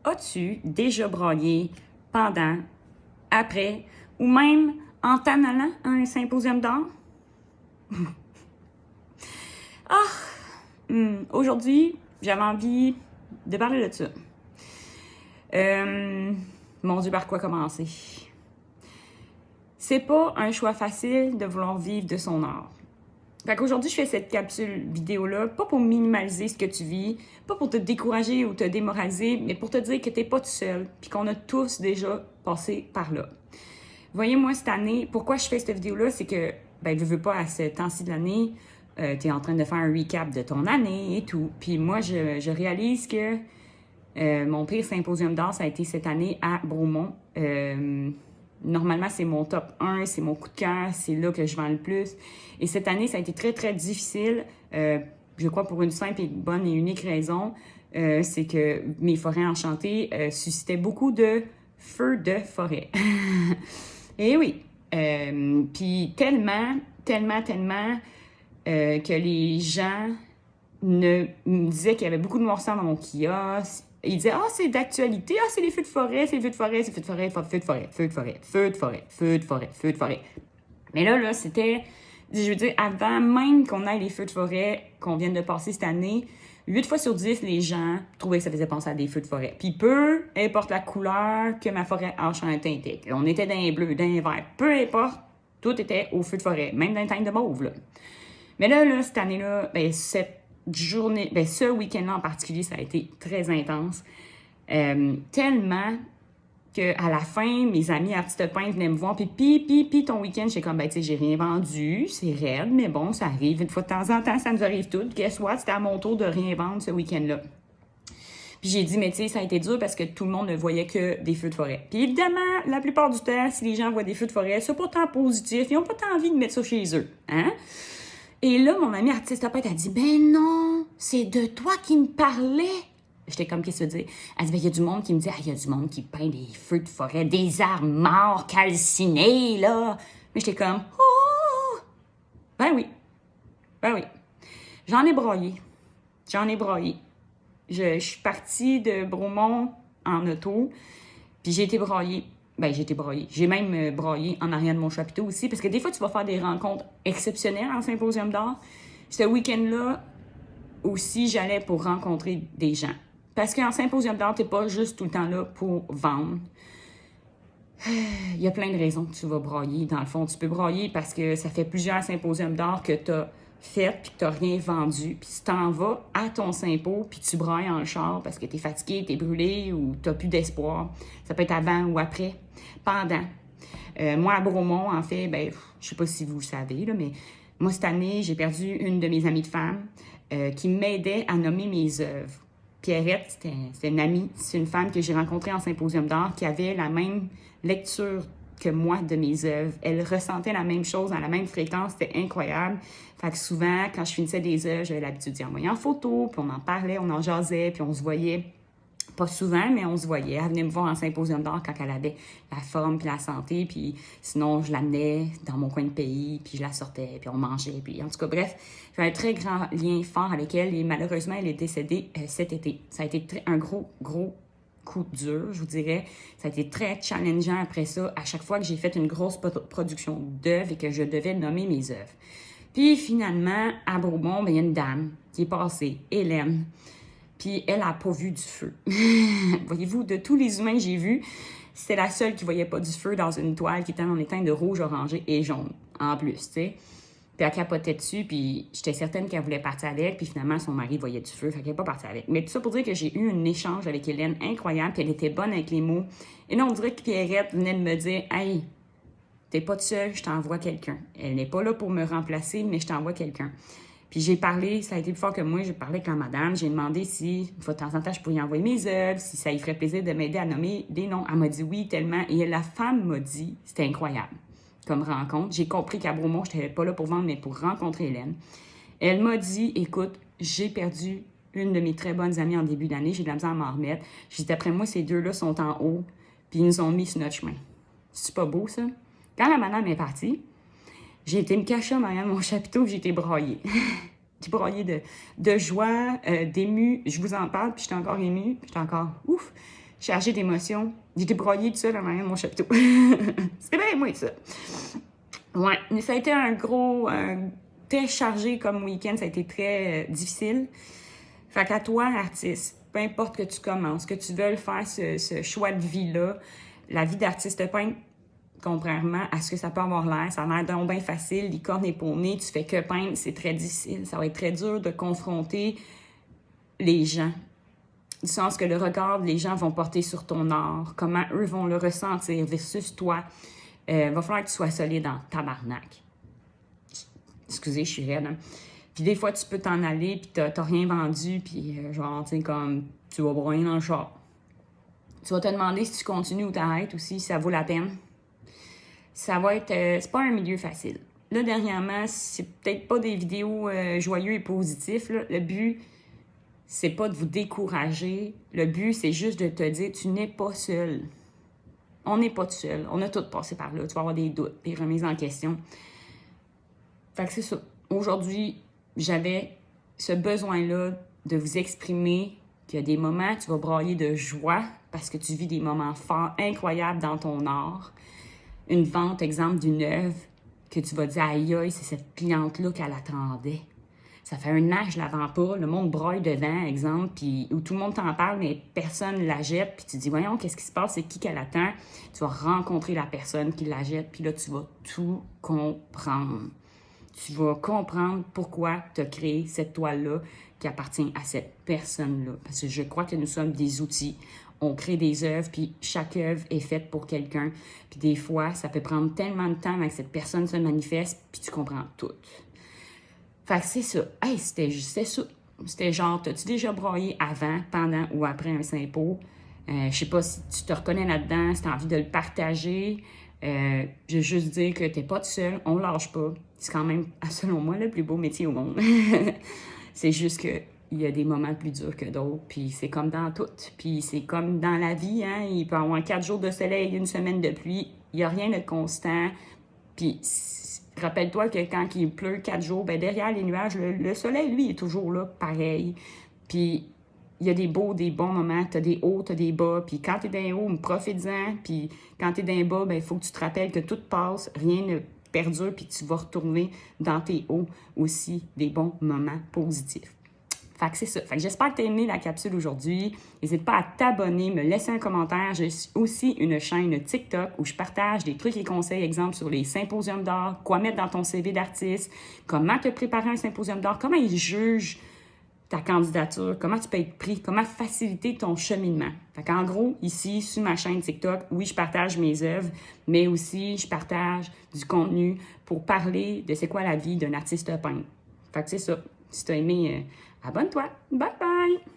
As-tu déjà broyé pendant, après ou même en t'en allant à un symposium d'art? Aujourd'hui, j'avais envie de parler de ça. Mon Dieu, par quoi commencer? C'est pas un choix facile de vouloir vivre de son art. Fait qu'aujourd'hui, je fais cette capsule vidéo-là, pas pour minimaliser ce que tu vis, pas pour te décourager ou te démoraliser, mais pour te dire que t'es pas tout seul, puis qu'on a tous déjà passé par là. Voyez-moi, cette année, pourquoi je fais cette vidéo-là, c'est que, je veux pas, à ce temps-ci de l'année, t'es en train de faire un recap de ton année et tout. Puis moi, je réalise que mon pire symposium d'art, ça a été cette année à Bromont. Normalement, c'est mon top 1, c'est mon coup de cœur, c'est là que je vends le plus. Et cette année, ça a été très, très difficile, je crois pour une simple et bonne et unique raison, c'est que mes forêts enchantées suscitaient beaucoup de feux de forêt. Et oui, puis tellement que les gens me disaient qu'il y avait beaucoup de noirceur dans mon kiosque. Ils disaient « Ah, c'est d'actualité, ah, c'est les feux de forêt, c'est les feux de forêt, c'est feux de forêt, feux de forêt, feux de forêt, feux de forêt, feux de forêt, feux de forêt. » Mais là, c'était, je veux dire, avant même qu'on ait les feux de forêt qu'on vient de passer cette année, 8 fois sur 10, les gens trouvaient que ça faisait penser à des feux de forêt. Puis peu importe la couleur que ma forêt enchantée était. On était dans les bleus, dans les verts, peu importe, tout était au feu de forêt, même dans les teintes de mauve, là. Mais là, cette année-là, cette journée, ce week-end-là en particulier, ça a été très intense. Tellement qu'à la fin, mes amis artistes de peintre venaient me voir, puis ton week-end, j'étais comme, tu sais, j'ai rien vendu, c'est raide, mais bon, ça arrive. Une fois de temps en temps, ça nous arrive tout. Guess what? C'était à mon tour de rien vendre ce week-end-là. Puis j'ai dit, mais tu sais, ça a été dur parce que tout le monde ne voyait que des feux de forêt. Puis évidemment, la plupart du temps, si les gens voient des feux de forêt, c'est pas tant positif, ils n'ont pas tant envie de mettre ça chez eux, hein? Et là, mon ami artiste peintre a dit « Ben non, c'est de toi qui me parlais. » J'étais comme, qu'est-ce que tu veux dire? Elle dit « Ben, il y a du monde qui me dit, il y a du monde qui peint des feux de forêt, des arbres morts, calcinés, là. » Mais j'étais comme « Oh! » Ben oui. J'en ai broyé. Je suis partie de Bromont en auto, puis j'ai été broyée. J'ai même broyé en arrière de mon chapiteau aussi, parce que des fois, tu vas faire des rencontres exceptionnelles en symposium d'art. Ce week-end-là, aussi, j'allais pour rencontrer des gens. Parce qu'en symposium d'art, t'es pas juste tout le temps là pour vendre. Il y a plein de raisons que tu vas broyer. Dans le fond, tu peux broyer parce que ça fait plusieurs symposiums d'art que t'as fait puis que t'as rien vendu. Puis tu t'en vas à ton sympo puis tu brailles en char parce que t'es fatigué, t'es brûlé ou t'as plus d'espoir. Ça peut être avant ou après, pendant. Moi, à Bromont, en fait, je sais pas si vous le savez, là, mais moi, cette année, j'ai perdu une de mes amies de femme qui m'aidait à nommer mes œuvres. Pierrette, c'était une amie, c'est une femme que j'ai rencontrée en symposium d'art qui avait la même lecture que moi de mes œuvres. Elle ressentait la même chose dans la même fréquence, c'était incroyable. Fait que souvent, quand je finissais des œuvres, j'avais l'habitude d'y envoyer en photo, puis on en parlait, on en jasait, puis on se voyait. Pas souvent, mais on se voyait. Elle venait me voir en symposium d'art quand elle avait la forme puis la santé, puis sinon, je l'amenais dans mon coin de pays, puis je la sortais, puis on mangeait, puis en tout cas, bref, j'ai un très grand lien fort avec elle, et malheureusement, elle est décédée cet été. Ça a été un gros coup dur, je vous dirais. Ça a été très challengeant après ça, à chaque fois que j'ai fait une grosse production d'œuvres et que je devais nommer mes œuvres. Puis finalement, à Bromont, il y a une dame qui est passée, Hélène, puis elle n'a pas vu du feu. Voyez-vous, de tous les humains que j'ai vus, c'était la seule qui ne voyait pas du feu dans une toile qui était en éteinte de rouge, orangé et jaune, en plus, tu sais. Puis elle capotait dessus, puis j'étais certaine qu'elle voulait partir avec, puis finalement, son mari voyait du feu, fait qu'elle n'est pas partie avec. Mais tout ça pour dire que j'ai eu un échange avec Hélène incroyable, puis elle était bonne avec les mots. Et là, on dirait que Pierrette venait de me dire « Hey, t'es pas toute seule, je t'envoie quelqu'un. Elle n'est pas là pour me remplacer, mais je t'envoie quelqu'un. » Puis j'ai parlé, ça a été plus fort que moi, j'ai parlé avec la madame, j'ai demandé si, de temps en temps, je pourrais y envoyer mes œuvres, si ça lui ferait plaisir de m'aider à nommer des noms. Elle m'a dit oui, tellement. Et la femme m'a dit, c'était incroyable comme rencontre. J'ai compris qu'à Bromont, je n'étais pas là pour vendre, mais pour rencontrer Hélène. Elle m'a dit, écoute, j'ai perdu une de mes très bonnes amies en début d'année, j'ai de la misère à m'en remettre. J'ai dit, d'après moi, ces deux-là sont en haut, puis ils nous ont mis sur notre chemin. C'est pas beau, ça? Quand la madame est partie, j'ai été me cacher en arrière de mon chapiteau, j'ai été broyée. J'ai broyé de joie, d'ému. Je vous en parle, puis j'étais encore émue, puis j'étais encore ouf. chargée d'émotions. J'étais broyée tout seul en arrière de mon chapiteau. C'était bien moi, ça. Ouais, mais ça a été très chargé comme week-end. Ça a été très difficile. Fait qu'à toi, artiste, peu importe que tu commences, que tu veuilles faire ce choix de vie-là, la vie d'artiste peintre, contrairement à ce que ça peut avoir l'air, ça a l'air donc bien facile, licorne épaulée, tu fais que peindre, c'est très difficile. Ça va être très dur de confronter les gens. Du sens que le regard les gens vont porter sur ton art, comment eux vont le ressentir versus toi. Va falloir que tu sois solide en tabarnak. Excusez, je suis raide, hein? Puis des fois, tu peux t'en aller, puis t'as rien vendu, puis genre, tu sais, comme, tu vas broyer dans le char. Tu vas te demander si tu continues ou t'arrêtes aussi, si ça vaut la peine. Ça va être... c'est pas un milieu facile. Là, dernièrement, c'est peut-être pas des vidéos joyeux et positifs, là. Le but, c'est pas de vous décourager. Le but, c'est juste de te dire, tu n'es pas seul. On n'est pas tout seul. On a tous passé par là. Tu vas avoir des doutes, des remises en question. Fait que c'est ça. Aujourd'hui, j'avais ce besoin-là de vous exprimer qu'il y a des moments, tu vas brailler de joie parce que tu vis des moments forts, incroyables dans ton art. Une vente, exemple, d'une œuvre que tu vas dire, aïe, aïe, c'est cette cliente-là qu'elle attendait. Ça fait un an que je la vends pas, le monde broye dedans, exemple, puis où tout le monde t'en parle, mais personne la jette, puis tu dis, voyons, qu'est-ce qui se passe, c'est qui qu'elle attend? Tu vas rencontrer la personne qui la jette, puis là, tu vas tout comprendre. Tu vas comprendre pourquoi tu as créé cette toile-là qui appartient à cette personne-là. Parce que je crois que nous sommes des outils. On crée des œuvres, puis chaque œuvre est faite pour quelqu'un. Puis des fois, ça peut prendre tellement de temps avant que cette personne se manifeste, puis tu comprends tout. Fait que c'est ça. Hey, c'était ça. C'était genre, t'as-tu déjà broyé avant, pendant ou après un sympo? Je sais pas si tu te reconnais là-dedans, si tu as envie de le partager. Je veux juste dire que t'es pas tout seul, on lâche pas. C'est quand même, selon moi, le plus beau métier au monde. C'est juste que il y a des moments plus durs que d'autres, puis c'est comme dans tout. Puis c'est comme dans la vie, hein, il peut y avoir 4 jours de soleil, 1 semaine de pluie. Il n'y a rien de constant. Puis rappelle-toi que quand il pleut 4 jours, ben derrière les nuages, le soleil, lui, est toujours là, pareil. Puis il y a des beaux, des bons moments, t'as des hauts, t'as des bas, puis quand t'es dans les hauts, profite-en, puis quand t'es dans les bas, ben il faut que tu te rappelles que tout passe, rien ne perdure, puis tu vas retourner dans tes hauts aussi, des bons moments positifs. Fait que c'est ça. Fait que j'espère que tu as aimé la capsule aujourd'hui. N'hésite pas à t'abonner, me laisser un commentaire. J'ai aussi une chaîne TikTok où je partage des trucs et conseils, exemple sur les symposiums d'art, quoi mettre dans ton CV d'artiste, comment te préparer un symposium d'art, comment ils jugent ta candidature, comment tu peux être pris, comment faciliter ton cheminement. Fait qu'en gros, ici, sur ma chaîne TikTok, oui, je partage mes œuvres, mais aussi, je partage du contenu pour parler de c'est quoi la vie d'un artiste peintre. Fait que c'est ça. Si tu as aimé, abonne-toi. Bye bye!